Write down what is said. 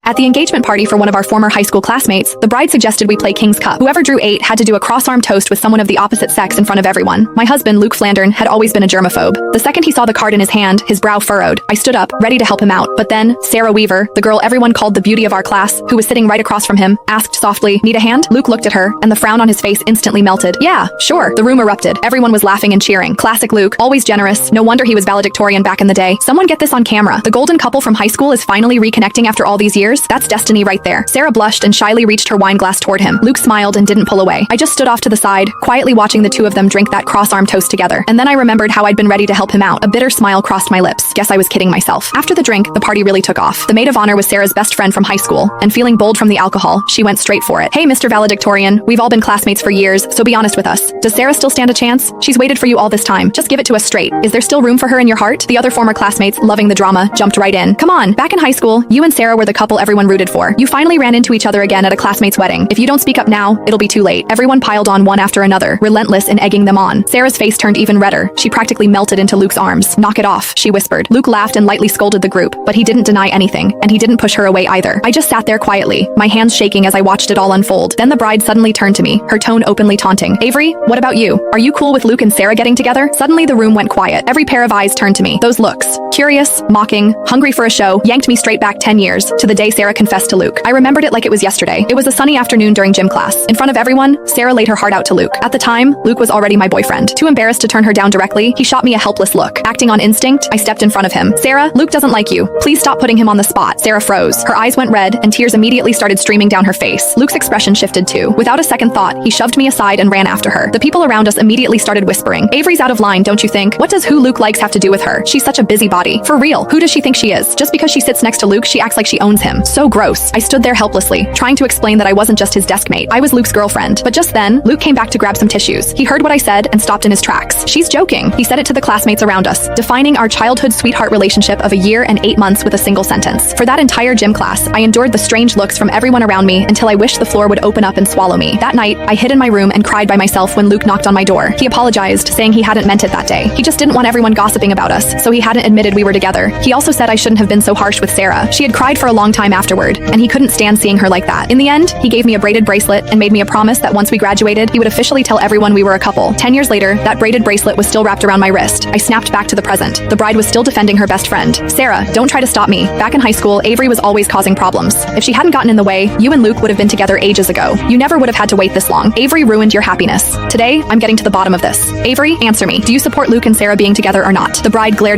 At the engagement party for one of our former high school classmates, the bride suggested we play King's Cup. Whoever drew 8 had to do a cross-arm toast with someone of the opposite sex in front of everyone. My husband, Luke Flandern, had always been a germaphobe. The second he saw the card in his hand, his brow furrowed. I stood up, ready to help him out. But then, Sarah Weaver, the girl everyone called the beauty of our class, who was sitting right across from him, asked softly, "Need a hand?" Luke looked at her, and the frown on his face instantly melted. "Yeah, sure." The room erupted. Everyone was laughing and cheering. Classic Luke, always generous. No wonder he was valedictorian back in the day. Someone get this on camera. The golden couple from high school is finally reconnecting after all these years. That's destiny right there. Sarah blushed and shyly reached her wine glass toward him. Luke smiled and didn't pull away. I just stood off to the side, quietly watching the two of them drink that cross-arm toast together. And then I remembered how I'd been ready to help him out. A bitter smile crossed my lips. Guess I was kidding myself. After the drink, the party really took off. The maid of honor was Sarah's best friend from high school, and feeling bold from the alcohol, she went straight for it. "Hey, Mr. Valedictorian, we've all been classmates for years, so be honest with us. Does Sarah still stand a chance? She's waited for you all this time. Just give it to us straight. Is there still room for her in your heart?" The other former classmates, loving the drama, jumped right in. "Come on, back in high school, you and Sarah were the couple everyone rooted for. You finally ran into each other again at a classmate's wedding. If you don't speak up now, it'll be too late." Everyone piled on one after another, relentless in egging them on. Sarah's face turned even redder. She practically melted into Luke's arms. "Knock it off," she whispered. Luke laughed and lightly scolded the group, but he didn't deny anything, and he didn't push her away either. I just sat there quietly, my hands shaking as I watched it all unfold. Then the bride suddenly turned to me, her tone openly taunting. "Avery, what about you? Are you cool with Luke and Sarah getting together?" Suddenly the room went quiet. Every pair of eyes turned to me. Those looks, curious, mocking, hungry for a show, yanked me straight back 10 years, to the day Sarah confessed to Luke. I remembered it like it was yesterday. It was a sunny afternoon during gym class. In front of everyone, Sarah laid her heart out to Luke. At the time, Luke was already my boyfriend. Too embarrassed to turn her down directly, he shot me a helpless look. Acting on instinct, I stepped in front of him. "Sarah, Luke doesn't like you. Please stop putting him on the spot." Sarah froze. Her eyes went red, and tears immediately started streaming down her face. Luke's expression shifted too. Without a second thought, he shoved me aside and ran after her. The people around us immediately started whispering, "Avery's out of line, don't you think? What does who Luke likes have to do with her? She's such a busybody. For real, who does she think she is? Just because she sits next to Luke, she acts like she owns him. So gross." I stood there helplessly, trying to explain that I wasn't just his desk mate. I was Luke's girlfriend. But just then, Luke came back to grab some tissues. He heard what I said and stopped in his tracks. "She's joking," he said it to the classmates around us, defining our childhood sweetheart relationship of a year and 8 months with a single sentence. For that entire gym class, I endured the strange looks from everyone around me until I wished the floor would open up and swallow me. That night, I hid in my room and cried by myself when Luke knocked on my door. He apologized, saying he hadn't meant it that day. He just didn't want everyone gossiping about us, so he hadn't admitted we were together. He also said I shouldn't have been so harsh with Sarah. She had cried for a long time afterward, and he couldn't stand seeing her like that. In the end, he gave me a braided bracelet and made me a promise that once we graduated, he would officially tell everyone we were a couple. 10 years later, that braided bracelet was still wrapped around my wrist. I snapped back to the present. The bride was still defending her best friend. "Sarah, don't try to stop me. Back in high school, Avery was always causing problems. If she hadn't gotten in the way, you and Luke would have been together ages ago. You never would have had to wait this long. Avery ruined your happiness. Today, I'm getting to the bottom of this. Avery, answer me. Do you support Luke and Sarah being together or not?" The bride glared